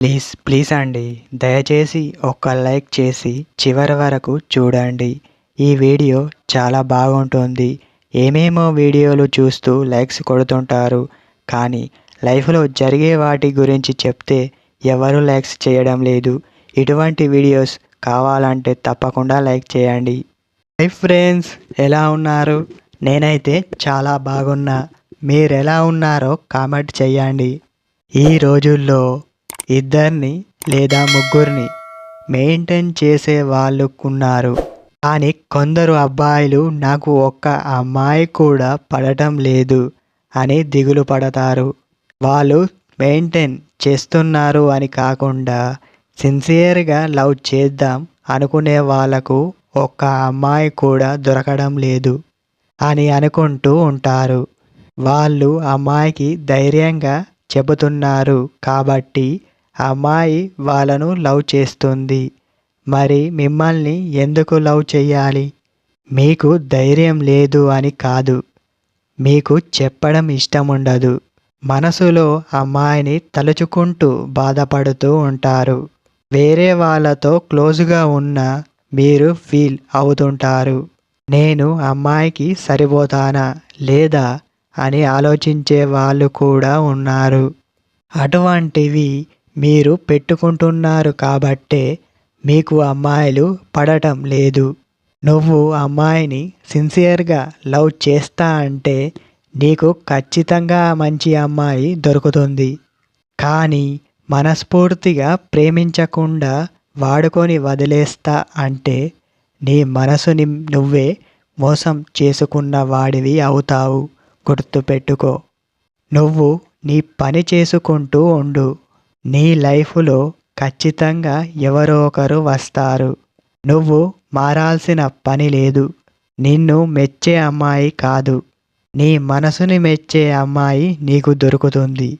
Please please అండి, దయచేసి ఒక్క లైక్ చేసి చివరి వరకు చూడండి. ఈ వీడియో చాలా బాగుంటుంది. ఏమేమో వీడియోలు చూస్తూ లైక్స్ కొడుతుంటారు, కానీ లైఫ్లో జరిగే వాటి గురించి చెప్తే ఎవరు లైక్స్ చేయడం లేదు. ఇటువంటి వీడియోస్ కావాలంటే తప్పకుండా లైక్ చేయండి. హై ఫ్రెండ్స్, ఎలా ఉన్నారు? నేనైతే చాలా బాగున్నా. మీరు ఎలా ఉన్నారో కామెంట్ చేయండి. ఈ రోజుల్లో ఇద్దరిని లేదా ముగ్గురిని మెయింటైన్ చేసే వాళ్ళు ఉన్నారు, కానీ కొందరు అబ్బాయిలు నాకు ఒక్క అమ్మాయి కూడా పడటం లేదు అని దిగులు పడతారు. వాళ్ళు మెయింటైన్ చేస్తున్నారు అని కాకుండా సిన్సియర్గా లవ్ చేద్దాం అనుకునే వాళ్ళకు ఒక్క అమ్మాయి కూడా దొరకడం లేదు అని అనుకుంటూ ఉంటారు. వాళ్ళు అమ్మాయికి ధైర్యంగా చెబుతున్నారు కాబట్టి అమ్మాయి వాళ్ళను లవ్ చేస్తుంది. మరి మిమ్మల్ని ఎందుకు లవ్ చేయాలి? మీకు ధైర్యం లేదు అని కాదు, మీకు చెప్పడం ఇష్టం ఉండదు. మనసులో అమ్మాయిని తలుచుకుంటూ బాధపడుతూ ఉంటారు. వేరే వాళ్ళతో క్లోజ్గా ఉన్న మీరు ఫీల్ అవుతుంటారు. నేను అమ్మాయికి సరిపోతానా లేదా అని ఆలోచించే వాళ్ళు కూడా ఉన్నారు. అటువంటివి మీరు పెట్టుకుంటున్నారు కాబట్టే మీకు అమ్మాయిలు పడటం లేదు. నువ్వు అమ్మాయిని సిన్సియర్గా లవ్ చేస్తా అంటే నీకు ఖచ్చితంగా మంచి అమ్మాయి దొరుకుతుంది. కానీ మనస్ఫూర్తిగా ప్రేమించకుండా వాడుకొని వదిలేస్తా అంటే నీ మనసుని నువ్వే మోసం చేసుకున్న వాడివి అవుతావు. గుర్తుపెట్టుకో. నువ్వు నీ పని చేసుకుంటూ ఉండు. నీ లైఫ్లో ఖచ్చితంగా ఎవరో ఒకరు వస్తారు. నువ్వు మారాల్సిన పని లేదు. నిన్ను మెచ్చే అమ్మాయి కాదు, నీ మనసుని మెచ్చే అమ్మాయి నీకు దొరుకుతుంది.